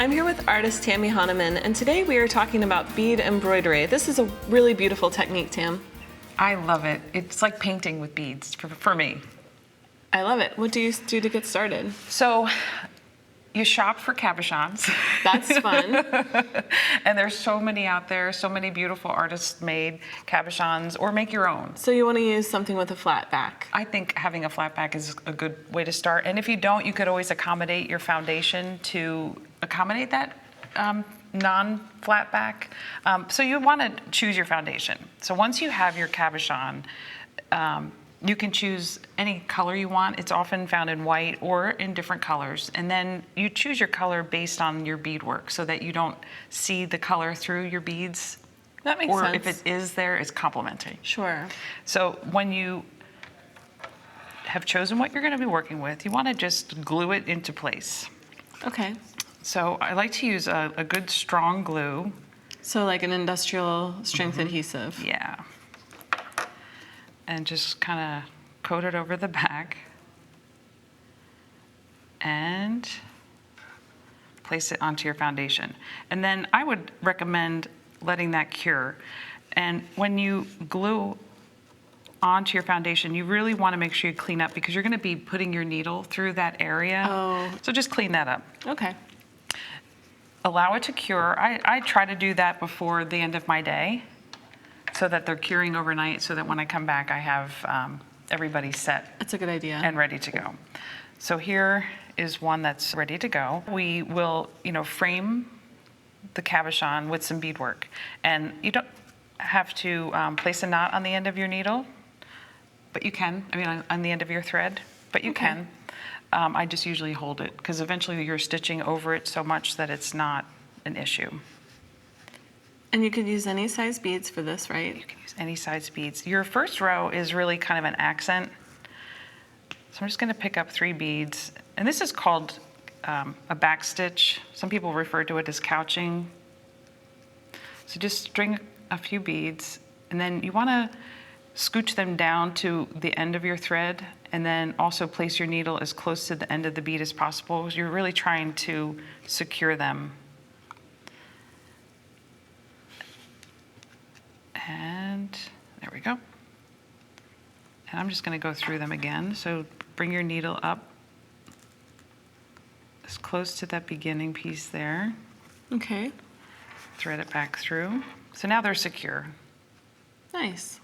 I'm here with artist Tammy Honaman, and today we are talking about bead embroidery. This is a really beautiful technique, Tam. I love it. It's like painting with beads for me. I love it. What do you do to get started? So you shop for cabochons. That's fun. And there's so many out there, so many beautiful artist-made cabochons, or make your own. So you want to use something with a flat back. I think having a flat back is a good way to start. And if you don't, you could always accommodate your foundation to accommodate that non-flat back. So you want to choose your foundation. So once you have your cabochon, you can choose any color you want. It's often found in white or in different colors. And then you choose your color based on your beadwork so that you don't see the color through your beads. That makes sense. Or if it is there, it's complementary. Sure. So when you have chosen what you're going to be working with, you want to just glue it into place. Okay. So I like to use a good strong glue. So like an industrial strength adhesive. Yeah. And just kind of coat it over the back and place it onto your foundation. And then I would recommend letting that cure. And when you glue onto your foundation, you really want to make sure you clean up because you're going to be putting your needle through that area. Oh. So just clean that up. Okay. Allow it to cure. I try to do that before the end of my day so that they're curing overnight so that when I come back I have everybody set. That's a good idea. And ready to go. So here is one that's ready to go. We will, frame the cabochon with some beadwork. And you don't have to place a knot on the end of your needle, but you can. On the end of your thread, but you can. I just usually hold it because eventually you're stitching over it so much that it's not an issue. And you could use any size beads for this, right? You can use any size beads. Your first row is really kind of an accent. So I'm just going to pick up 3 beads. And this is called a back stitch. Some people refer to it as couching. So just string a few beads, and then you want to scooch them down to the end of your thread, and then also place your needle as close to the end of the bead as possible because you're really trying to secure them. And there we go. And I'm just going to go through them again. So bring your needle up as close to that beginning piece there. Okay. Thread it back through. So now they're secure. Nice.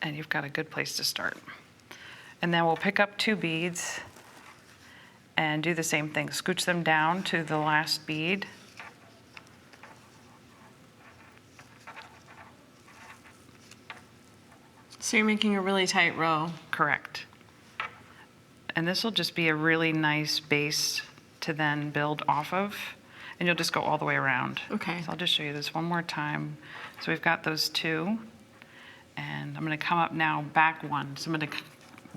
And you've got a good place to start. And then we'll pick up 2 beads and do the same thing. Scooch them down to the last bead. So you're making a really tight row. Correct. And this will just be a really nice base to then build off of. And you'll just go all the way around. Okay. So I'll just show you this one more time. So we've got those 2. And I'm going to come up now, back 1. So I'm going to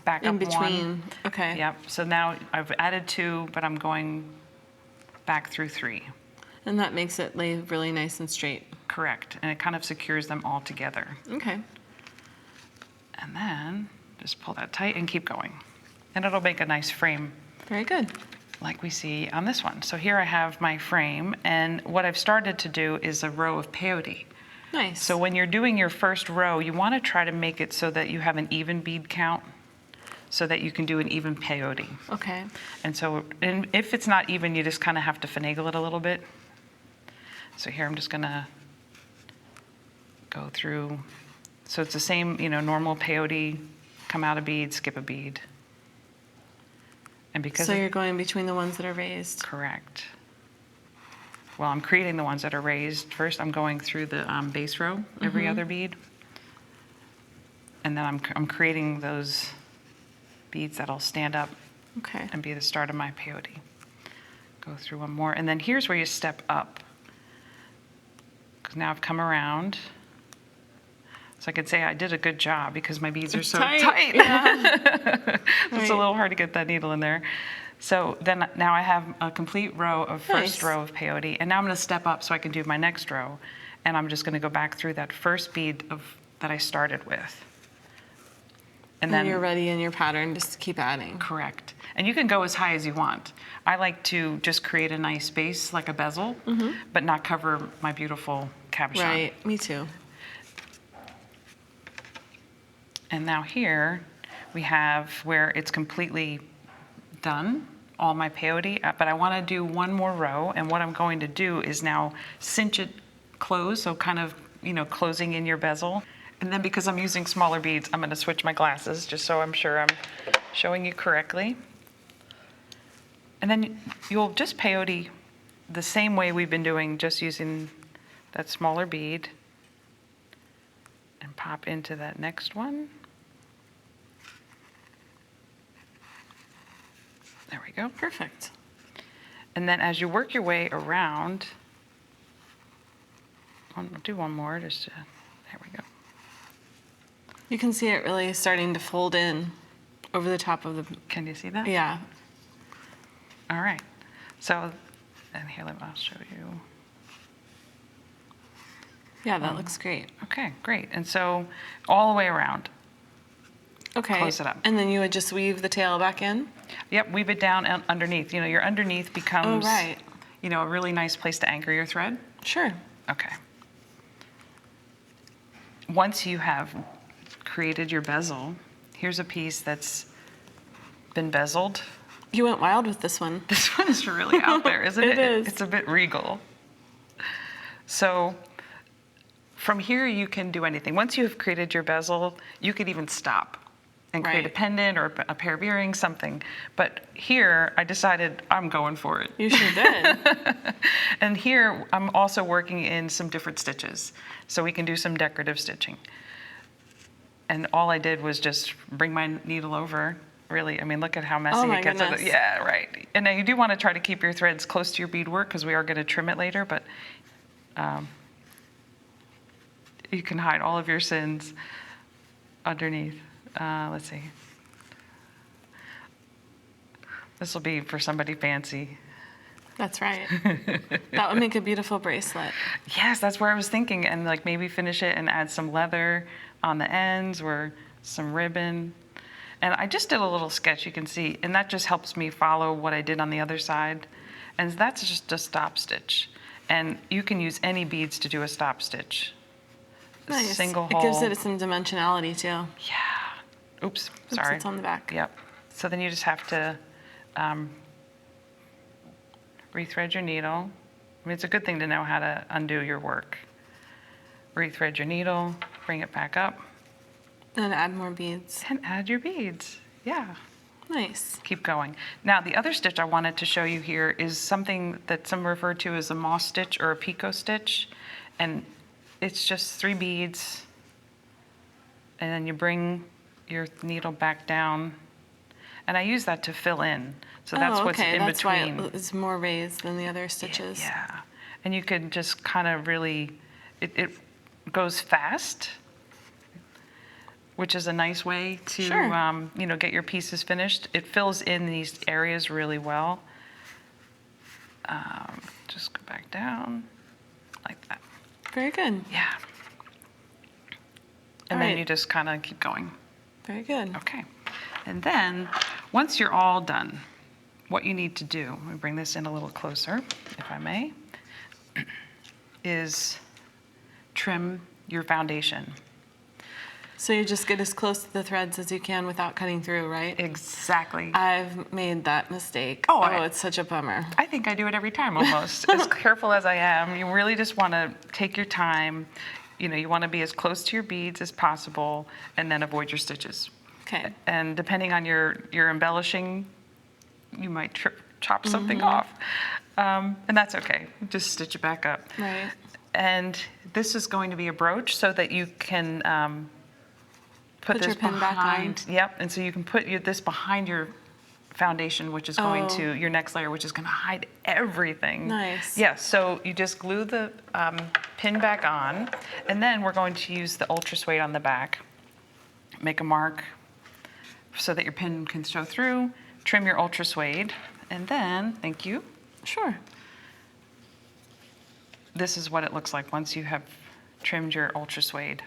back up 1. In between. Okay. Yep. So now I've added 2, but I'm going back through 3. And that makes it lay really nice and straight. Correct. And it kind of secures them all together. Okay. And then just pull that tight and keep going. And it'll make a nice frame. Very good. Like we see on this one. So here I have my frame, and what I've started to do is a row of peyote. Nice. So when you're doing your first row, you want to try to make it so that you have an even bead count so that you can do an even peyote. Okay. And so if it's not even, you just kind of have to finagle it a little bit. So here I'm just going to go through. So it's the same, normal peyote, come out a bead, skip a bead. And because so you're going between the ones that are raised. Correct. Well, I'm creating the ones that are raised. First, I'm going through the base row, every other bead. And then I'm creating those beads that'll stand up and be the start of my peyote. Go through one more. And then here's where you step up. Because now I've come around. So I could say I did a good job because my beads are so tight. Yeah. It's a little hard to get that needle in there. So then now I have a complete row of first row of peyote. And now I'm going to step up so I can do my next row. And I'm just going to go back through that first bead that I started with. And then you're ready in your pattern, just keep adding. Correct. And you can go as high as you want. I like to just create a nice base, like a bezel, but not cover my beautiful cabochon. Right, me too. And now here we have where it's completely done, all my peyote, but I want to do one more row, and what I'm going to do is now cinch it closed, so kind of, you know, closing in your bezel. And then because I'm using smaller beads, I'm going to switch my glasses just so I'm sure I'm showing you correctly. And then you'll just peyote the same way we've been doing, just using that smaller bead, and pop into that next one. There we go. Perfect. And then as you work your way around, I'll do one more just to, there we go. You can see it really starting to fold in over the top of the, Can you see that? yeah. All right. So, and here, I'll show you. Yeah, that looks great. Okay, great. And so all the way around. Okay. Close it up. And then you would just weave the tail back in? Yep, weave it down underneath. You know, your underneath becomes, Oh, right. you know, a really nice place to anchor your thread. Sure. Okay. Once you have created your bezel, here's a piece that's been bezeled. You went wild with this one. This one is really out there, isn't it? It is. It's a bit regal. So from here, you can do anything. Once you have created your bezel, you could even stop and create a Right. pendant or a pair of earrings, something. But here, I decided I'm going for it. You sure did. And here, I'm also working in some different stitches, so we can do some decorative stitching. And all I did was just bring my needle over. Really, I mean, look at how messy Oh my it gets. goodness. Yeah, right. And now you do want to try to keep your threads close to your beadwork because we are going to trim it later, but you can hide all of your sins underneath. Let's see. This will be for somebody fancy. That's right. That would make a beautiful bracelet. Yes, that's where I was thinking, and like maybe finish it and add some leather on the ends or some ribbon. And I just did a little sketch, you can see, and that just helps me follow what I did on the other side. And that's just a stop stitch. And you can use any beads to do a stop stitch. A Nice. single It hole. gives it some dimensionality too. Yeah. Oops, Oops, sorry. it's on the back. Yep. So then you just have to rethread your needle. I mean, it's a good thing to know how to undo your work. Rethread your needle, bring it back up, And add more beads. and add your beads. Yeah. Nice. Keep going. Now, the other stitch I wanted to show you here is something that some refer to as a moss stitch or a picot stitch. And it's just 3 beads. And then you bring your needle back down. And I use that to fill in. So that's what's in that's between. why it's more raised than the other stitches. Yeah. And you can just kind of really, it goes fast, which is a nice way to, Sure. you know, get your pieces finished. It fills in these areas really well. Just go back down like that. Very good. Yeah. And All then right. you just kind of keep going. Very good. Okay. And then once you're all done, what you need to do, let me bring this in a little closer, if I may, is trim your foundation. So you just get as close to the threads as you can without cutting through, right? Exactly. I've made that mistake. Oh, It's such a bummer. I think I do it every time almost. As careful as I am, you really just want to take your time. You know, you want to be as close to your beads as possible and then avoid your stitches. Okay. And depending on your embellishing, you might chop something off. And that's okay. Just stitch it back up. Right. And this is going to be a brooch so that you can put Put this your pin back on. behind. Yep. And so you can put this behind your foundation, which is going to your next layer, which is going to hide everything. Nice. Yeah. So you just glue the pin back on, and then we're going to use the ultra suede on the back. Make a mark so that your pin can show through. Trim your ultra suede, and then thank you. Sure. This is what it looks like once you have trimmed your ultra suede.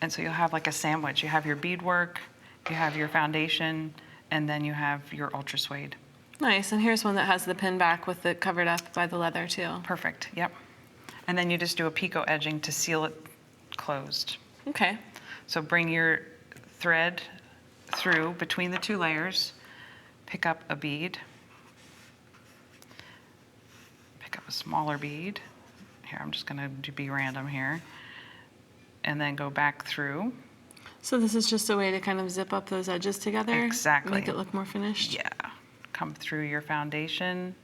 And so you'll have like a sandwich. You have your beadwork, you have your foundation, and then you have your ultra suede. Nice, and here's one that has the pin back with it covered up by the leather too. Perfect, yep. And then you just do a picot edging to seal it closed. Okay. So bring your thread through between the 2 layers, pick up a bead, pick up a smaller bead. Here, I'm just gonna be random here. And then go back through. So this is just a way to kind of zip up those edges together? Exactly. Make it look more finished? Yeah. Come through your foundation.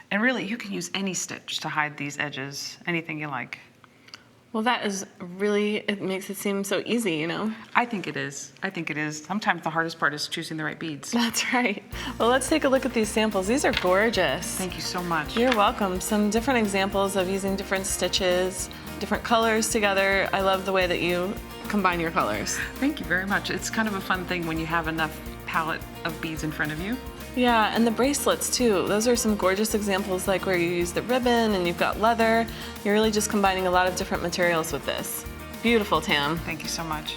And really, you can use any stitch to hide these edges, anything you like. Well, that is really, it makes it seem so easy, you know? I think it is. I think it is. Sometimes the hardest part is choosing the right beads. That's right. Well, let's take a look at these samples. These are gorgeous. Thank you so much. You're welcome. Some different examples of using different stitches, different colors together. I love the way that you combine your colors. Thank you very much. It's kind of a fun thing when you have enough palette of beads in front of you. Yeah, and the bracelets too. Those are some gorgeous examples, like where you use the ribbon and you've got leather. You're really just combining a lot of different materials with this. Beautiful, Tam. Thank you so much.